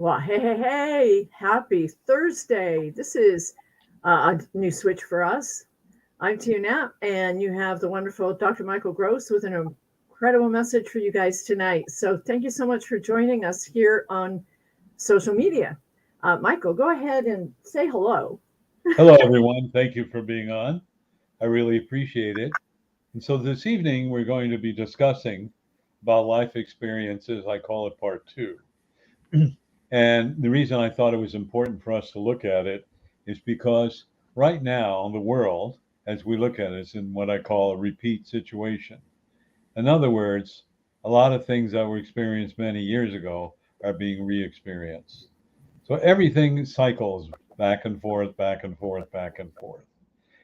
Well, hey, happy Thursday. This is a new switch for us. I'm Tia Knapp, and you have the wonderful Dr. Michael Gross with an incredible message for you guys tonight. So, thank you so much for joining us here on social media. Michael, go ahead and say hello. Hello, everyone. Thank you for being on. I really appreciate it. And so this evening, we're going to be discussing about life experiences. I call it part two. And the reason I thought it was important for us to look at it is because right now, the world, as we look at it, is in what I call a repeat situation. In other words, a lot of things that were experienced many years ago are being re experienced. So everything cycles back and forth, back and forth, back and forth.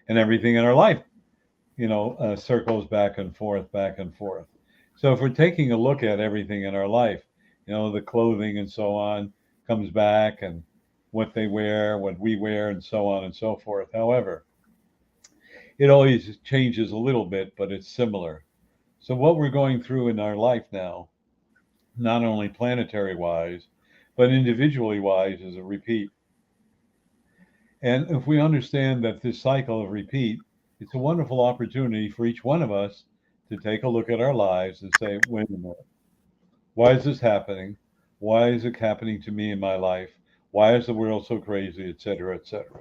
And everything in our life, circles back and forth, back and forth. So if we're taking a look at everything in our life, the clothing and so on comes back, and what they wear, what we wear, and so on and so forth. However, it always changes a little bit, but it's similar. So what we're going through in our life now, not only planetary wise, but individually wise, is a repeat. And if we understand that this cycle of repeat, it's a wonderful opportunity for each one of us to take a look at our lives and say, wait a minute, why is this happening? Why is it happening to me in my life? Why is the world so crazy, et cetera, et cetera?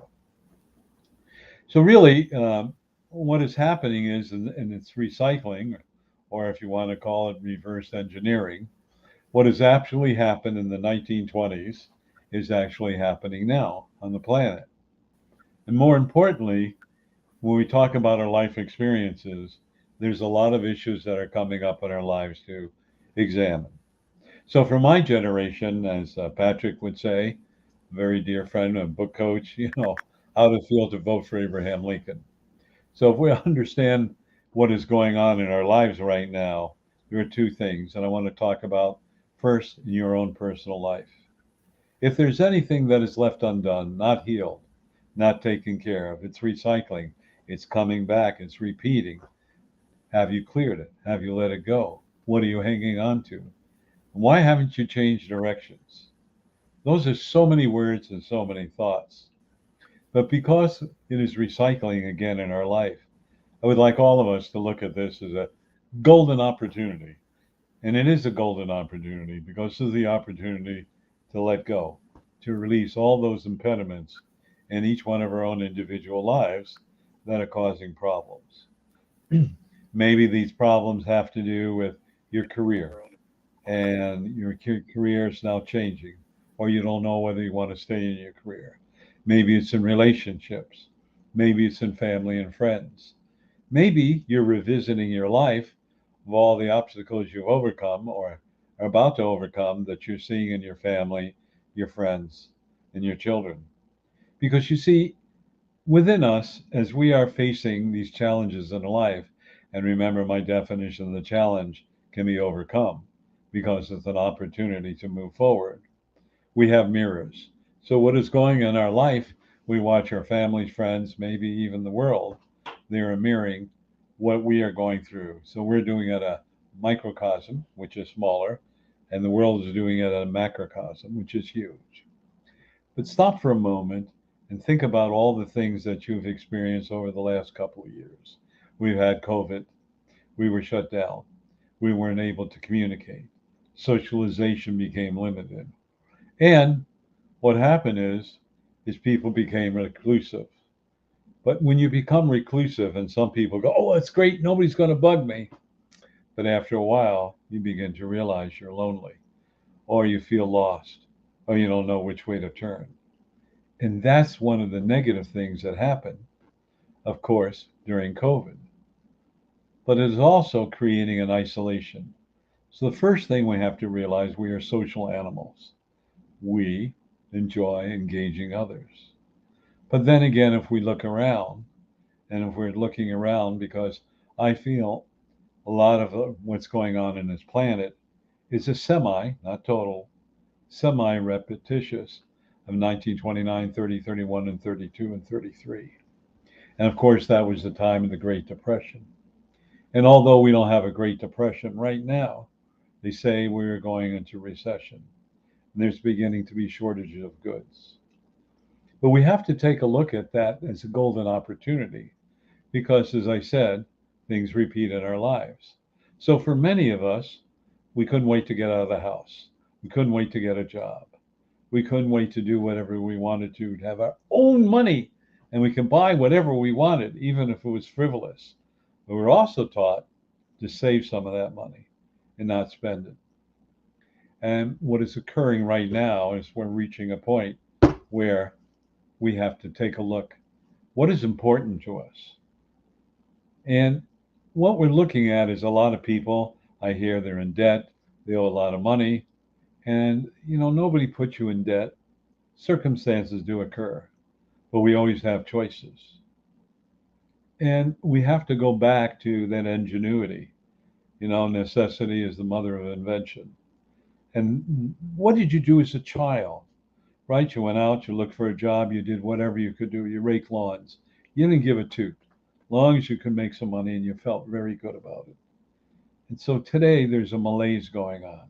So, really, what is happening is, and it's recycling, or if you want to call it reverse engineering, what has actually happened in the 1920s is actually happening now on the planet. And more importantly, when we talk about our life experiences, there's a lot of issues that are coming up in our lives to examine. So, for my generation, as Patrick would say, very dear friend and book coach, how to feel to vote for Abraham Lincoln. So, if we understand what is going on in our lives right now, there are two things, and I want to talk about first in your own personal life. If there's anything that is left undone, not healed, not taken care of, it's recycling, it's coming back, it's repeating. Have you cleared it? Have you let it go? What are you hanging on to? Why haven't you changed directions? Those are so many words and so many thoughts. But because it is recycling again in our life, I would like all of us to look at this as a golden opportunity. And it is a golden opportunity because this is the opportunity to let go, to release all those impediments in each one of our own individual lives that are causing problems. Maybe these problems have to do with your career, and your career is now changing, or you don't know whether you want to stay in your career. Maybe it's in relationships, maybe it's in family and friends. Maybe you're revisiting your life of all the obstacles you've overcome or are about to overcome that you're seeing in your family, your friends, and your children. Because you see, within us, as we are facing these challenges in life, and remember my definition of the challenge can be overcome because it's an opportunity to move forward. We have mirrors. So, what is going on in our life, we watch our families, friends, maybe even the world. They are mirroring what we are going through. So, we're doing it at a microcosm, which is smaller, and the world is doing it at a macrocosm, which is huge. But stop for a moment and think about all the things that you've experienced over the last couple of years. We've had COVID, we were shut down, we weren't able to communicate, socialization became limited. And what happened is people became reclusive. But when you become reclusive, and some people go, "Oh, that's great, nobody's going to bug me," but after a while, you begin to realize you're lonely, or you feel lost, or you don't know which way to turn. And that's one of the negative things that happened, of course, during COVID. But it is also creating an isolation. So the first thing we have to realize, we are social animals. We enjoy engaging others. But then again, if we look around, and if we're looking around, because I feel a lot of what's going on in this planet is a semi, not total, semi repetitious of 1929, 30, 31, and 32, and 33. And of course, that was the time of the Great Depression. And although we don't have a Great Depression right now, they say we're going into recession. and there's beginning to be shortages of goods. But we have to take a look at that as a golden opportunity because, as I said, things repeat in our lives. So for many of us, we couldn't wait to get out of the house. We couldn't wait to get a job. We couldn't wait to do whatever we wanted to have our own money, and we can buy whatever we wanted, even if it was frivolous. But we're also taught to save some of that money and not spend it. And what is occurring right now is we're reaching a point where we have to take a look. What is important to us? And what we're looking at is a lot of people, I hear they're in debt, they owe a lot of money, and nobody puts you in debt. Circumstances do occur, but we always have choices. And we have to go back to that ingenuity. Necessity is the mother of invention. And what did you do as a child? Right? You went out, you looked for a job, you did whatever you could do, you raked lawns. You didn't give a toot, as long as you could make some money and you felt very good about it. And so today there's a malaise going on.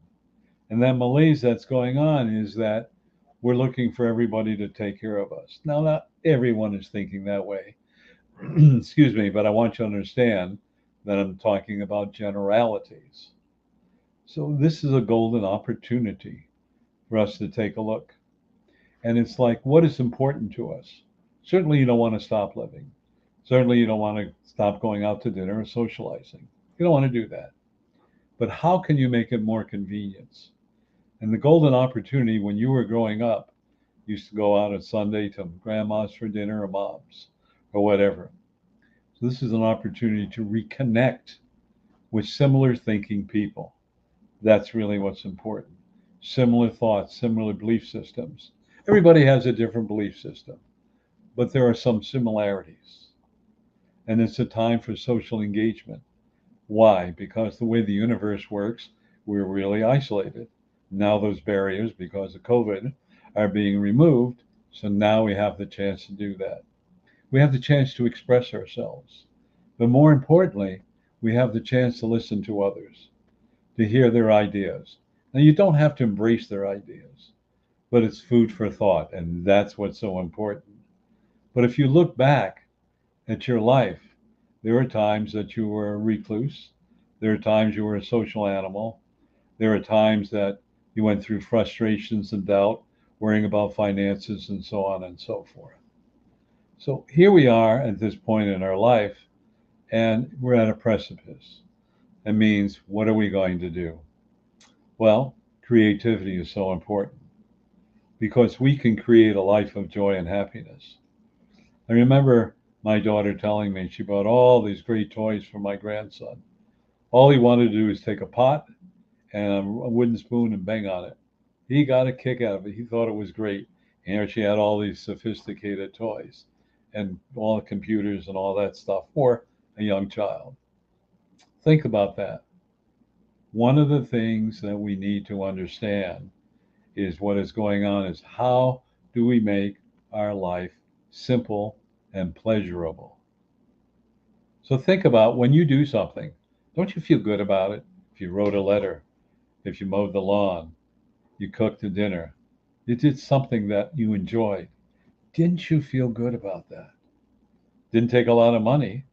And that malaise that's going on is that we're looking for everybody to take care of us. Now, not everyone is thinking that way. Excuse me, but I want you to understand that I'm talking about generalities. So this is a golden opportunity for us to take a look. And it's like, what is important to us? Certainly you don't want to stop living. Certainly you don't want to stop going out to dinner or socializing. You don't want to do that. But how can you make it more convenient? And the golden opportunity when you were growing up, you used to go out on Sunday to grandma's for dinner or mom's or whatever. So this is an opportunity to reconnect with similar thinking people. That's really what's important. Similar thoughts, similar belief systems. Everybody has a different belief system, but there are some similarities. And it's a time for social engagement. Why? Because the way the universe works, we're really isolated. Now those barriers, because of COVID, are being removed. So now we have the chance to do that. We have the chance to express ourselves. But more importantly, we have the chance to listen to others, to hear their ideas. Now, you don't have to embrace their ideas, but it's food for thought, and that's what's so important. But if you look back at your life, there are times that you were a recluse. There are times you were a social animal. There are times that you went through frustrations and doubt, worrying about finances and so on and so forth. So here we are at this point in our life, and we're at a precipice. That means, what are we going to do? Well, creativity is so important because we can create a life of joy and happiness. I remember my daughter telling me she bought all these great toys for my grandson. All he wanted to do was take a pot and a wooden spoon and bang on it. He got a kick out of it. He thought it was great. And here she had all these sophisticated toys and all the computers and all that stuff for a young child. Think about that. One of the things that we need to understand is what is going on is how do we make our life simple and pleasurable? So think about when you do something, don't you feel good about it? If you wrote a letter, if you mowed the lawn, you cooked a dinner, you did something that you enjoyed. Didn't you feel good about that? Didn't take a lot of money,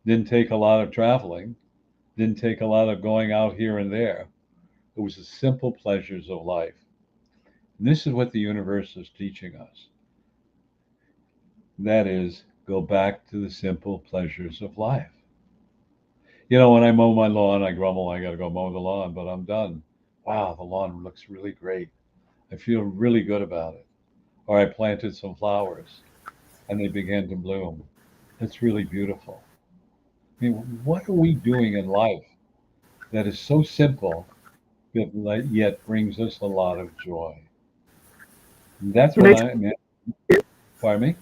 didn't take a lot of traveling, didn't take a lot of going out here and there. It was the simple pleasures of life. And this is what the universe is teaching us. That is, go back to the simple pleasures of life. When I mow my lawn, I grumble, I got to go mow the lawn, but I'm done. Wow, the lawn looks really great. I feel really good about it. Or I planted some flowers and they began to bloom. It's really beautiful. I mean, what are we doing in life that is so simple, but yet brings us a lot of joy? And that's Can what I, I mean. Pardon me?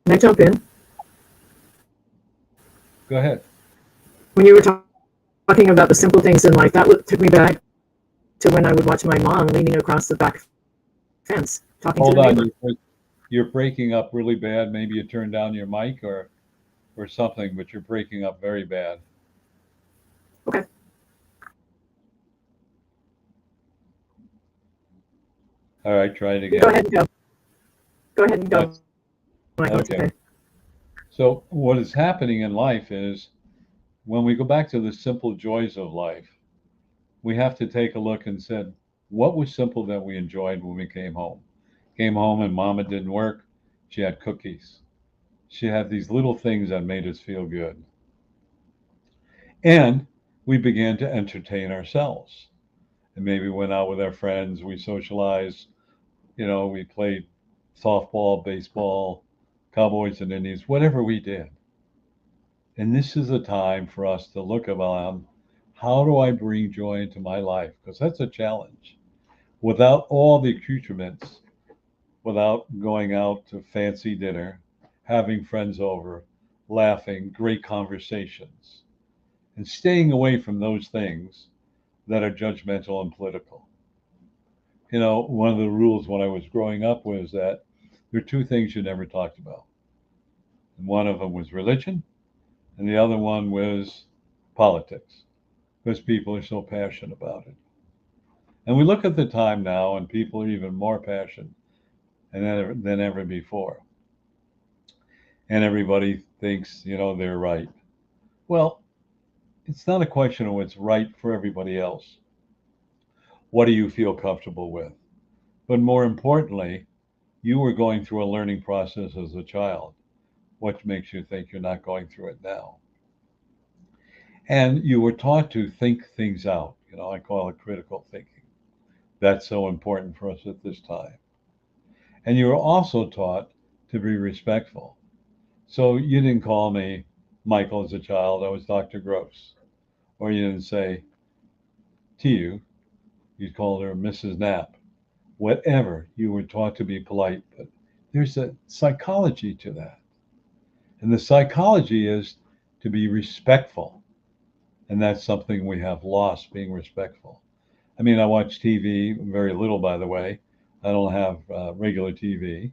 can I jump in? Go ahead. When you were talking about the simple things in life, that took me back to when I would watch my mom leaning across the back fence talking to Hold the on. neighbor. You're breaking up really bad. Maybe you turn down your mic or something, but you're breaking up very bad. Okay. All right, try it again. Go ahead and go. Go ahead and go, That's Michael. It's okay. okay. So what is happening in life is when we go back to the simple joys of life, we have to take a look and said, what was simple that we enjoyed when we came home? Came home and mama didn't work. She had cookies. She had these little things that made us feel good. And we began to entertain ourselves. And maybe went out with our friends, we socialized, we played softball, baseball, Cowboys and Indians, whatever we did. And this is a time for us to look around, how do I bring joy into my life? Because that's a challenge. Without all the accoutrements, without going out to fancy dinner, having friends over, laughing, great conversations, and staying away from those things that are judgmental and political. One of the rules when I was growing up was that there are two things you never talked about. And one of them was religion, and the other one was politics, because people are so passionate about it. And we look at the time now, and people are even more passionate than ever before. And everybody thinks, they're right. Well, it's not a question of what's right for everybody else. What do you feel comfortable with? But more importantly, you were going through a learning process as a child. What makes you think you're not going through it now? And you were taught to think things out. I call it critical thinking. That's so important for us at this time. And you were also taught to be respectful. So you didn't call me Michael as a child. I was Dr. Gross. Or you didn't say to you called her Mrs. Knapp. Whatever, you were taught to be polite. But there's a psychology to that. And the psychology is to be respectful. And that's something we have lost, being respectful. I mean, I watch TV very little, by the way. I don't have regular TV.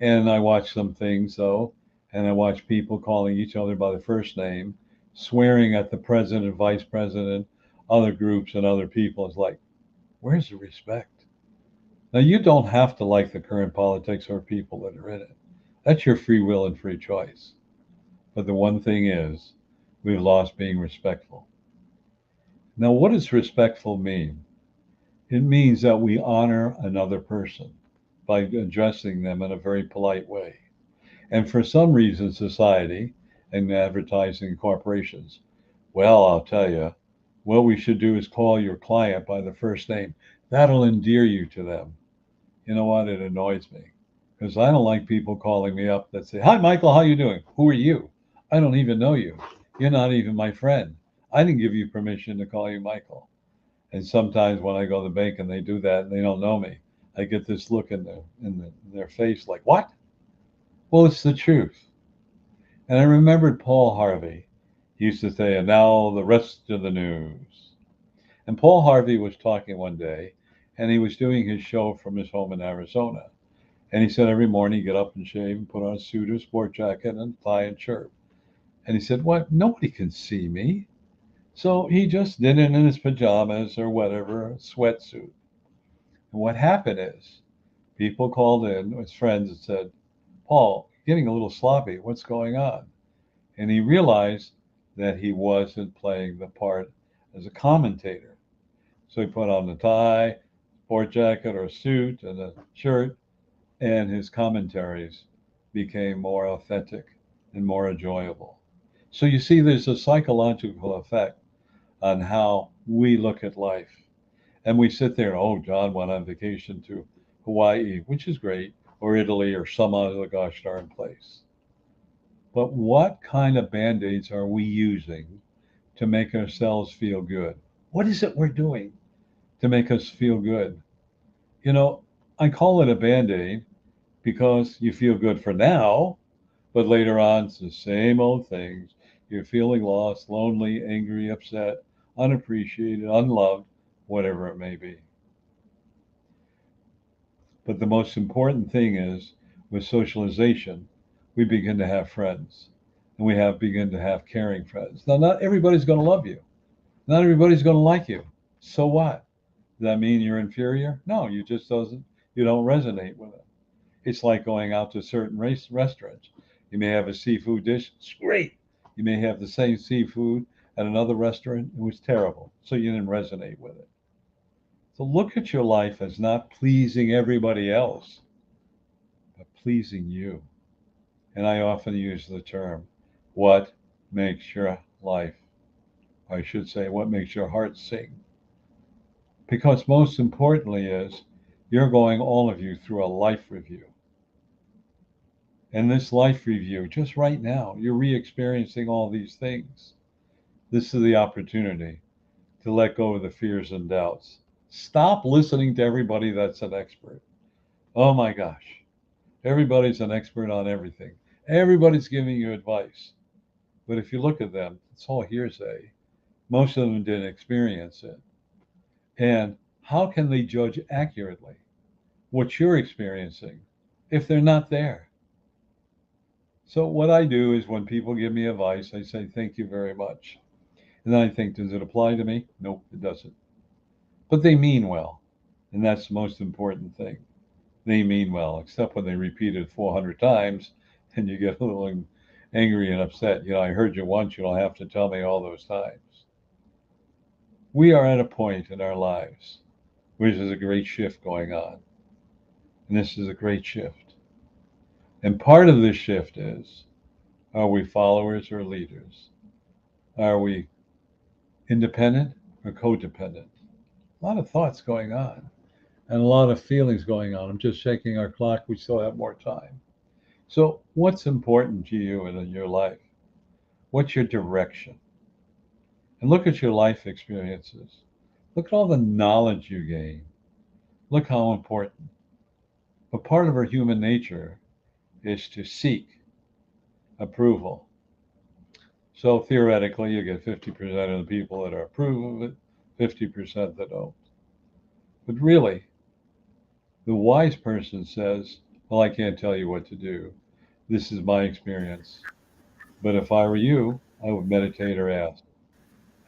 And I watch some things, though, and I watch people calling each other by the first name, swearing at the president, vice president, other groups, and other people. It's like, where's the respect? Now, you don't have to like the current politics or people that are in it. That's your free will and free choice. But the one thing is, we've lost being respectful. Now, what does respectful mean? It means that we honor another person by addressing them in a very polite way. And for some reason, society and advertising corporations, well, I'll tell you, what we should do is call your client by the first name. That'll endear you to them. You know what? It annoys me because I don't like people calling me up that say, "Hi, Michael, how you doing? Who are you? I don't even know you. You're not even my friend. I didn't give you permission to call you Michael." And sometimes when I go to the bank and they do that and they don't know me, I get this look in their face like, "What?" Well, it's the truth. And I remembered Paul Harvey. He used to say, "And now the rest of the news." And Paul Harvey was talking one day, and he was doing his show from his home in Arizona. And he said every morning he'd get up and shave and put on a suit or sport jacket and tie and shirt. And he said, "What? Nobody can see me." So he just did it in his pajamas or whatever, a sweatsuit. And what happened is people called in, his friends, and said, "Paul, getting a little sloppy. What's going on?" And he realized that he wasn't playing the part as a commentator. So he put on the tie, sport jacket or suit and a shirt, and his commentaries became more authentic and more enjoyable. So you see, there's a psychological effect on how we look at life. And we sit there, "Oh, John went on vacation to Hawaii," which is great, or Italy, or some other gosh darn place. But what kind of band-aids are we using to make ourselves feel good? What is it we're doing to make us feel good? You know, I call it a band-aid because you feel good for now, but later on it's the same old things. You're feeling lost, lonely, angry, upset, unappreciated, unloved, whatever it may be. But the most important thing is with socialization, we begin to have friends and begin to have caring friends. Now, not everybody's going to love you. Not everybody's going to like you. So what? Does that mean you're inferior? No, you you don't resonate with it. It's like going out to certain restaurants. You may have a seafood dish, it's great. You may have the same seafood at another restaurant, it was terrible. So you didn't resonate with it. So look at your life as not pleasing everybody else, but pleasing you. And I often use the term, what makes your life, I should say, what makes your heart sing? Because most importantly is you're going, all of you, through a life review. And this life review, just right now, you're re-experiencing all these things. This is the opportunity to let go of the fears and doubts. Stop listening to everybody that's an expert. Oh my gosh. Everybody's an expert on everything. Everybody's giving you advice. But if you look at them, it's all hearsay. Most of them didn't experience it. And how can they judge accurately what you're experiencing if they're not there? So what I do is when people give me advice, I say, thank you very much. And then I think, does it apply to me? Nope, it doesn't. But they mean well. And that's the most important thing. They mean well, except when they repeat it 400 times and you get a little angry and upset. You know, I heard you once, you don't have to tell me all those times. We are at a point in our lives where there's a great shift going on. And this is a great shift. And part of this shift is, are we followers or leaders? Are we independent or codependent? A lot of thoughts going on and a lot of feelings going on. I'm just checking our clock. We still have more time. So what's important to you and in your life? What's your direction? And look at your life experiences. Look at all the knowledge you gain. Look how important. But part of our human nature is to seek approval. So theoretically, you get 50% of the people that approve of it, 50% that don't. But really, the wise person says, well, I can't tell you what to do. This is my experience. But if I were you, I would meditate or ask.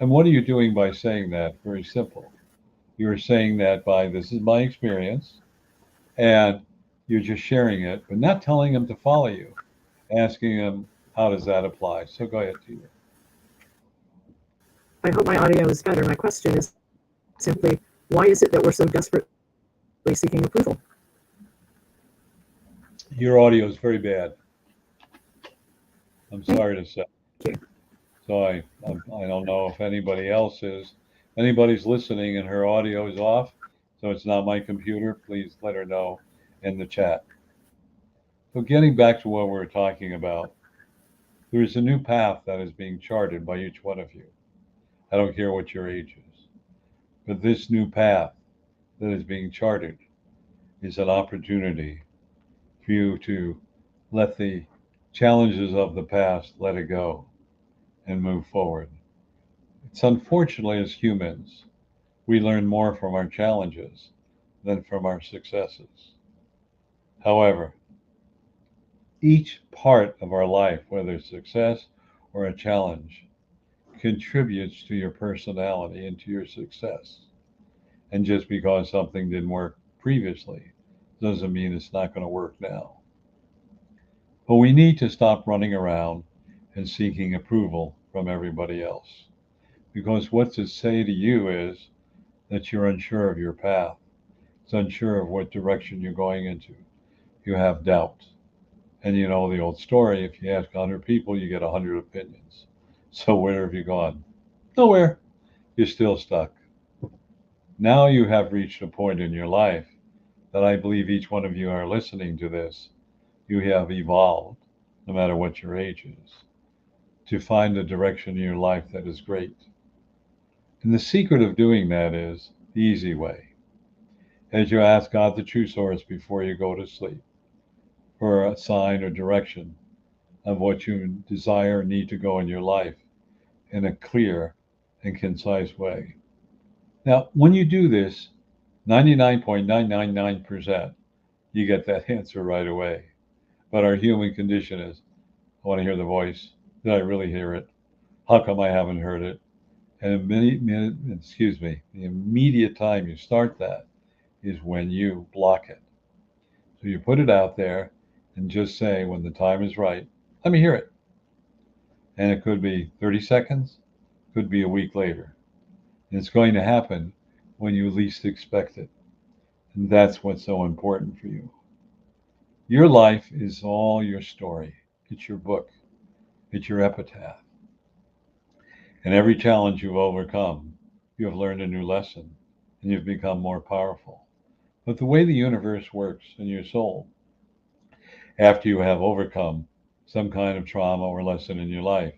And what are you doing by saying that? Very simple. You're saying that by, this is my experience, and you're just sharing it, but not telling them to follow you, asking them, how does that apply? So go ahead, Peter. I hope my audio is better. My question is simply, why is it that we're so desperately seeking approval? Your audio is very bad. I'm sorry to say. Thank you. So I don't know if anybody's listening and her audio is off. So it's not my computer. Please let her know in the chat. So getting back to what we're talking about, there is a new path that is being charted by each one of you. I don't care what your age is, but this new path that is being charted is an opportunity for you to let the challenges of the past, let it go and move forward. It's unfortunately, as humans, we learn more from our challenges than from our successes. However, each part of our life, whether it's success or a challenge, contributes to your personality and to your success. And just because something didn't work previously doesn't mean it's not going to work now. But we need to stop running around and seeking approval from everybody else. Because what's it say to you is that you're unsure of your path. It's unsure of what direction you're going into. You have doubt. And you know the old story, if you ask 100 people, you get 100 opinions. So where have you gone? Nowhere. You're still stuck. Now you have reached a point in your life that I believe each one of you are listening to this. You have evolved, no matter what your age is, to find a direction in your life that is great. And the secret of doing that is the easy way. As you ask God the true source before you go to sleep for a sign or direction of what you desire or need to go in your life in a clear and concise way. Now, when you do this, 99.999%, you get that answer right away. But our human condition is, I want to hear the voice. Did I really hear it? How come I haven't heard it? And the immediate time you start that is when you block it. So you put it out there and just say, when the time is right, let me hear it. And it could be 30 seconds, could be a week later. And it's going to happen when you least expect it. And that's what's so important for you. Your life is all your story. It's your book. It's your epitaph. And every challenge you've overcome, you have learned a new lesson and you've become more powerful. But the way the universe works in your soul, after you have overcome some kind of trauma or lesson in your life,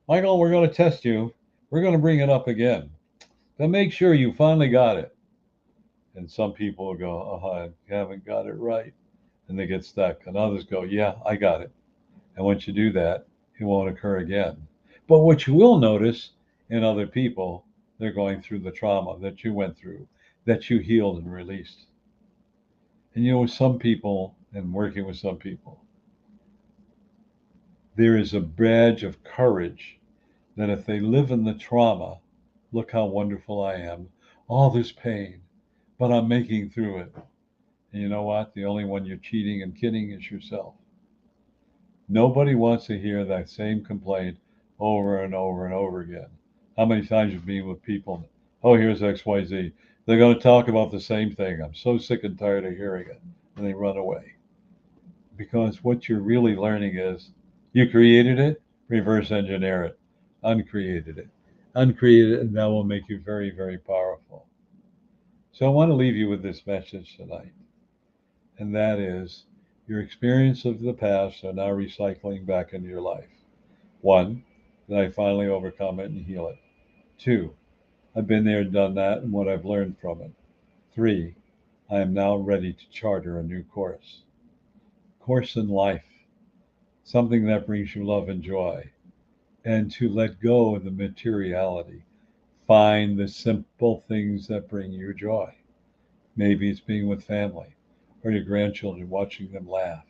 Michael, we're going to test you. We're going to bring it up again to make sure you finally got it. And some people will go, oh, I haven't got it right. And they get stuck. And others go, yeah, I got it. And once you do that, it won't occur again. But what you will notice in other people, they're going through the trauma that you went through, that you healed and released. And you know, with some people, and working with some people, there is a badge of courage that if they live in the trauma, look how wonderful I am, all this pain, but I'm making through it. And you know what? The only one you're cheating and kidding is yourself. Nobody wants to hear that same complaint over and over and over again. How many times you've been with people? Oh, here's XYZ. They're going to talk about the same thing. I'm so sick and tired of hearing it. And they run away. Because what you're really learning is you created it, reverse engineer it, uncreated it. Uncreate it, and that will make you very, very powerful. So I want to leave you with this message tonight. And that is, your experience of the past are now recycling back into your life. 1, that I finally overcome it and heal it. 2, I've been there, done that, and what I've learned from it. 3, I am now ready to charter a new course. Course in life, something that brings you love and joy, and to let go of the materiality. Find the simple things that bring you joy. Maybe it's being with family, or your grandchildren, watching them laugh.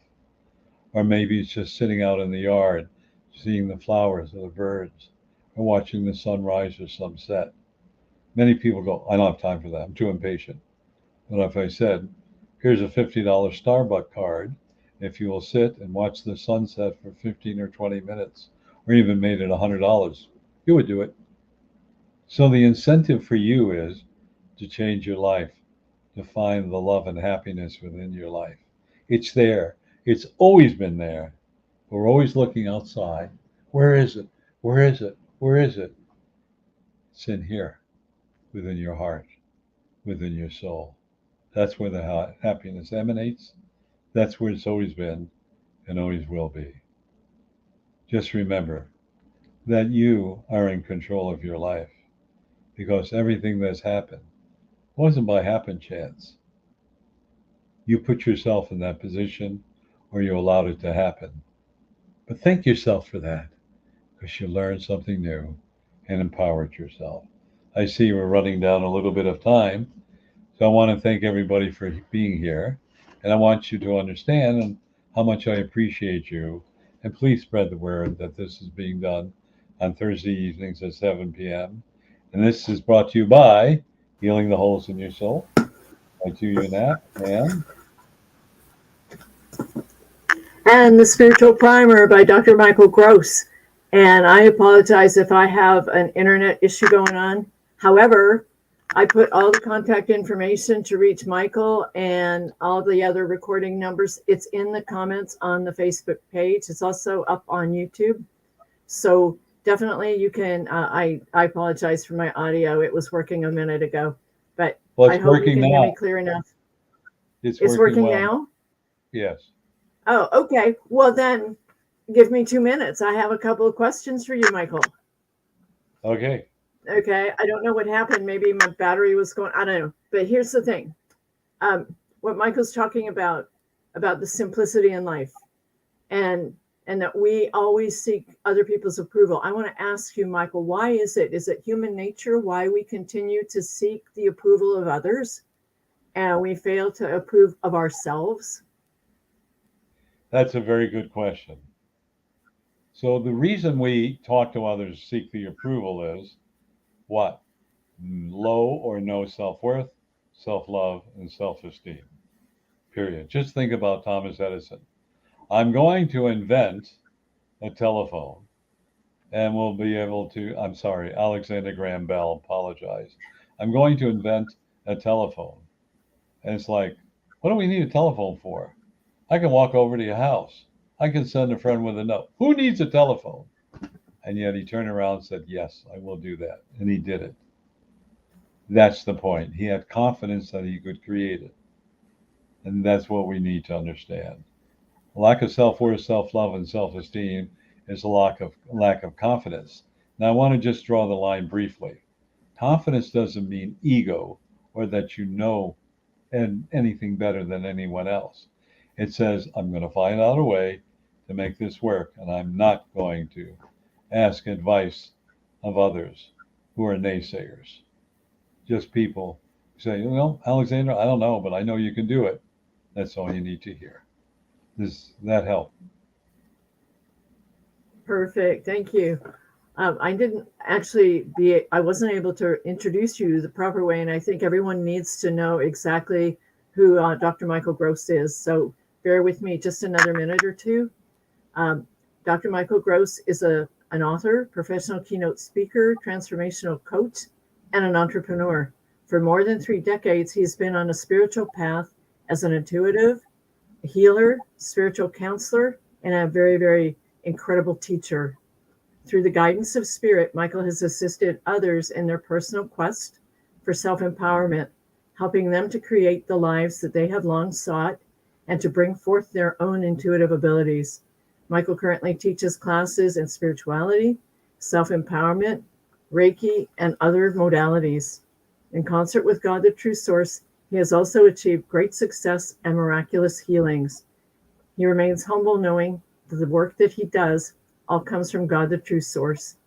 Or maybe it's just sitting out in the yard, seeing the flowers or the birds, or watching the sunrise or sunset. Many people go, I don't have time for that. I'm too impatient. But if I said, here's a $50 Starbucks card, if you will sit and watch the sunset for 15 or 20 minutes, or even made it $100, you would do it. So the incentive for you is to change your life, to find the love and happiness within your life. It's there. It's always been there. We're always looking outside. Where is it? Where is it? Where is it? It's in here, within your heart, within your soul. That's where the happiness emanates. That's where it's always been and always will be. Just remember that you are in control of your life, because everything that's happened wasn't by happen chance. You put yourself in that position, or you allowed it to happen. But thank yourself for that, because you learned something new and empowered yourself. I see we're running down a little bit of time, so I want to thank everybody for being here. And I want you to understand how much I appreciate you. And please spread the word that this is being done on Thursday evenings at 7 p.m. And this is brought to you by Healing the Holes in Your Soul by TuneApp and The Spiritual Primer by Dr. Michael Gross. And I apologize if I have an internet issue going on. However, I put all the contact information to reach Michael and all the other recording numbers. It's in the comments on the Facebook page. It's also up on YouTube. So definitely you can, I apologize for my audio. It was working a minute ago, but I hope you can hear me clear enough. It's working well now? Yes. Oh, okay. Well, then give me 2 minutes. I have a couple of questions for you, Michael. Okay. Okay. I don't know what happened. Maybe my battery was going, I don't know. But here's the thing. What Michael's talking about the simplicity in life and that we always seek other people's approval. I want to ask you, Michael, why is it? Is it human nature why we continue to seek the approval of others and we fail to approve of ourselves? That's a very good question. So the reason we talk to others, seek the approval is what? Low or no self-worth, self-love, and self-esteem. period. Just think about Thomas Edison. I'm going to invent a telephone, and we'll be able to, I'm sorry, Alexander Graham Bell, apologize. I'm going to invent a telephone. And it's like, what do we need a telephone for? I can walk over to your house. I can send a friend with a note. Who needs a telephone? And yet he turned around and said, yes, I will do that. And he did it. That's the point. He had confidence that he could create it. And that's what we need to understand. A lack of self-worth, self-love, and self-esteem is a lack of confidence. Now, I want to just draw the line briefly. Confidence doesn't mean ego or that you know anything better than anyone else. It says, I'm going to find out a way to make this work, and I'm not going to ask advice of others who are naysayers. Just people who say, Alexander, I don't know, but I know you can do it. That's all you need to hear. Does that help? Perfect. Thank you. I wasn't able to introduce you the proper way, and I think everyone needs to know exactly who Dr. Michael Gross is. So bear with me just another minute or two. Dr. Michael Gross is an author, professional keynote speaker, transformational coach, and an entrepreneur. For more than 3 decades, he's been on a spiritual path as an intuitive, a healer, spiritual counselor, and a very, very incredible teacher. Through the guidance of spirit, Michael has assisted others in their personal quest for self-empowerment, helping them to create the lives that they have long sought and to bring forth their own intuitive abilities. Michael currently teaches classes in spirituality, self-empowerment, Reiki, and other modalities. In concert with God, the True Source, he has also achieved great success and miraculous healings. He remains humble, knowing that the work that he does all comes from God, the True Source.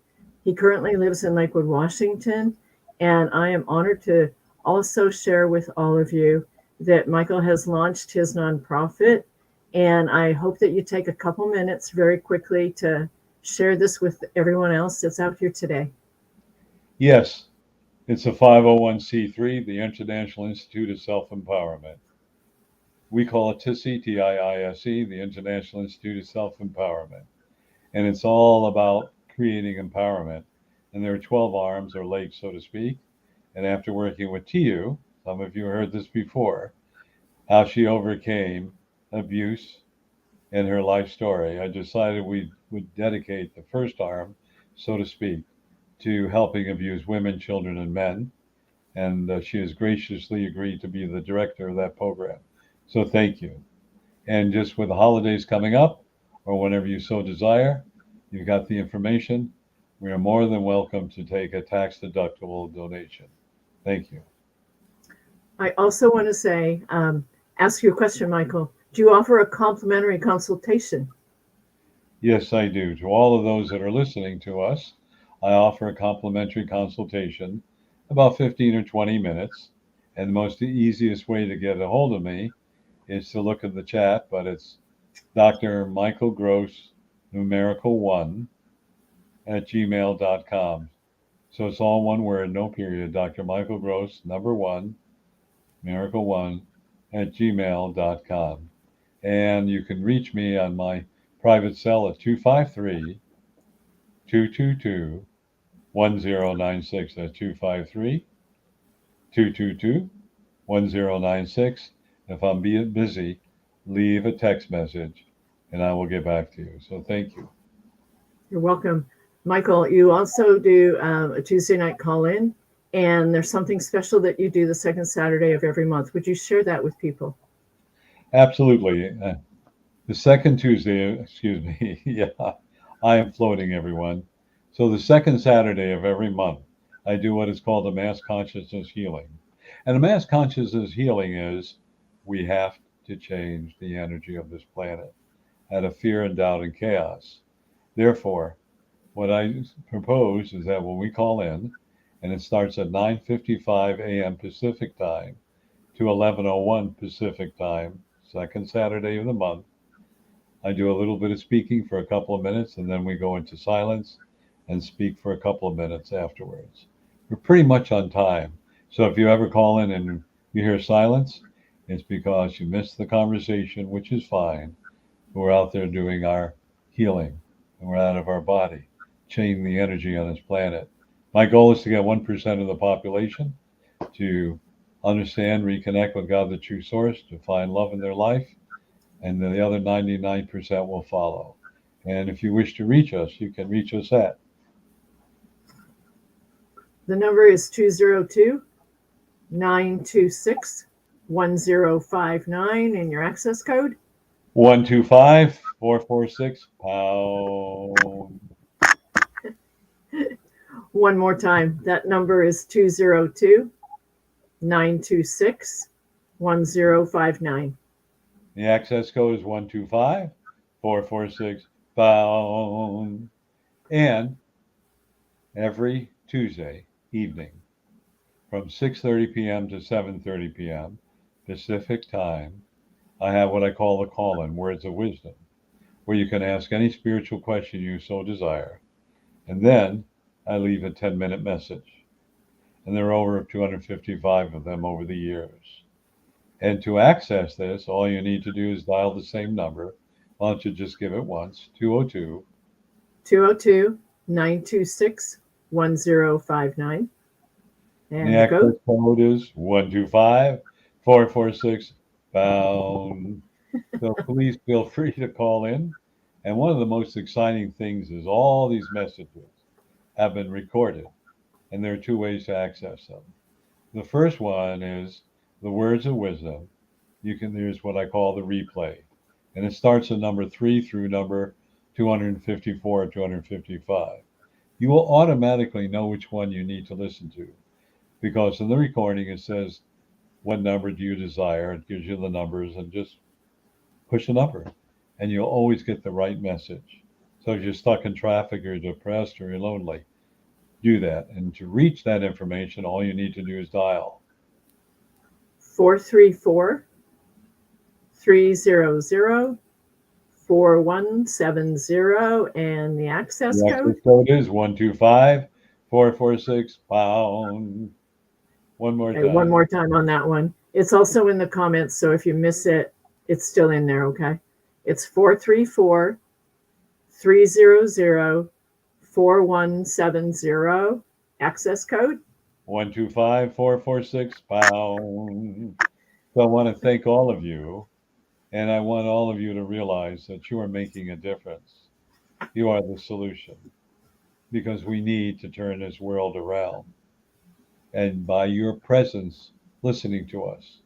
He currently lives in Lakewood, Washington, and I am honored to also share with all of you that Michael has launched his nonprofit, and I hope that you take a couple minutes very quickly to share this with everyone else that's out here today. Yes, it's a 501c3, the International Institute of Self-Empowerment. We call it TISE, T-I-I-S-E, the International Institute of Self-Empowerment. And it's all about creating empowerment. And there are 12 arms or legs, so to speak. And after working with Tiu, some of you heard this before, how she overcame abuse in her life story, I decided we would dedicate the first arm, so to speak, to helping abused women, children, and men. And she has graciously agreed to be the director of that program. So thank you. And just with the holidays coming up, or whenever you so desire, you've got the information. We are more than welcome to take a tax-deductible donation. Thank you. I also want to ask you a question, Michael. Do you offer a complimentary consultation? Yes, I do. To all of those that are listening to us, I offer a complimentary consultation, about 15 or 20 minutes. And the easiest way to get a hold of me is to look at the chat, but it's Dr. Michael Gross, numerical 1, at gmail.com. So it's all one word, no period. Dr. Michael Gross, number 1, numerical 1, at gmail.com. And you can reach me on my private cell at 253-222-1096. That's 253-222-1096. If I'm being busy, leave a text message and I will get back to you. So thank you. You're welcome. Michael, you also do a Tuesday night call-in, and there's something special that you do the second Saturday of every month. Would you share that with people? Absolutely. The second Tuesday, yeah, I am floating, everyone. So the second Saturday of every month, I do what is called a mass consciousness healing. And a mass consciousness healing is we have to change the energy of this planet out of fear and doubt and chaos. Therefore, what I propose is that when we call in, and it starts at 9:55 a.m. Pacific time to 11:01 Pacific time, second Saturday of the month, I do a little bit of speaking for a couple of minutes, and then we go into silence and speak for a couple of minutes afterwards. We're pretty much on time. So if you ever call in and you hear silence, It's because you missed the conversation, which is fine. We're out there doing our healing, and we're out of our body, changing the energy on this planet. My goal is to get 1% of the population to understand, reconnect with God, the true source, to find love in their life, and then the other 99% will follow. And if you wish to reach us, you can reach us at. The number is 202-926-1059 and your access code. 125-446-pound. One more time. That number is 202-926-1059. The access code is 125-446-pound. And every Tuesday evening from 6:30 p.m. to 7:30 p.m. Pacific time, I have what I call the call-in, Words of Wisdom, where you can ask any spiritual question you so desire. And then I leave a 10-minute message. And there are over 255 of them over the years. And to access this, all you need to do is dial the same number. Why don't you just give it once? 202-926-1059. And the access code is 125-446-pound. So please feel free to call in. And one of the most exciting things is all these messages have been recorded. And there are two ways to access them. The first one is the Words of Wisdom. There's what I call the replay. And it starts at number 3 through number 254 or 255. You will automatically know which one you need to listen to, because in the recording it says, what number do you desire? It gives you the numbers, and just push a number and you'll always get the right message. So if you're stuck in traffic or you're depressed or you're lonely, do that. And to reach that information, all you need to do is dial 434-300-4170, and the access code is 125-446-pound. One more time. One more time on that one. It's also in the comments, so if you miss it, it's still in there, okay? It's 434-300-4170, access code 125-446-pound. So I want to thank all of you, and I want all of you to realize that you are making a difference. You are the solution, because we need to turn this world around. And by your presence, listening to us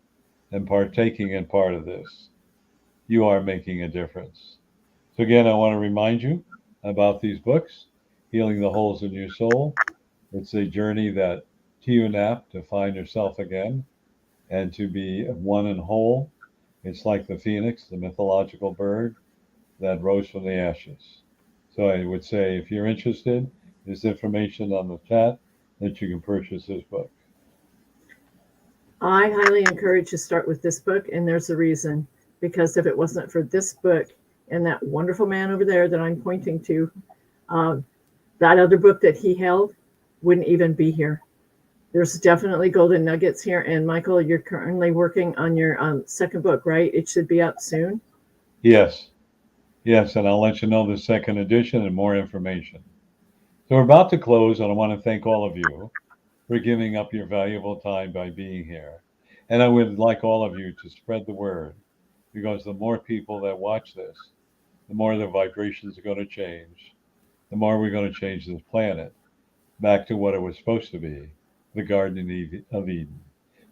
and partaking in part of this, you are making a difference. So again, I want to remind you about these books, Healing the Holes in Your Soul. It's a journey that Tia Knapp to find yourself again and to be one and whole. It's like the phoenix, the mythological bird that rose from the ashes. So I would say, if you're interested, there's information on the chat that you can purchase this book. I highly encourage you to start with this book, and there's a reason. Because if it wasn't for this book and that wonderful man over there that I'm pointing to, that other book that he held wouldn't even be here. There's definitely golden nuggets here. And Michael, you're currently working on your second book, right? It should be out soon. Yes. And I'll let you know the second edition and more information. So we're about to close, and I want to thank all of you for giving up your valuable time by being here. And I would like all of you to spread the word, because the more people that watch this, the more the vibrations are going to change, the more we're going to change this planet back to what it was supposed to be, the Garden of Eden.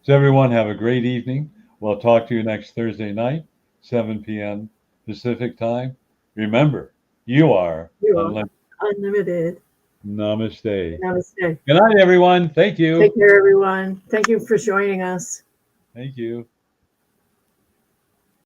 So everyone, have a great evening. We'll talk to you next Thursday night, 7 p.m. Pacific time. Remember, you are unlimited. Namaste. Namaste. Good night, everyone. Thank you. Take care, everyone. Thank you for joining us. Thank you.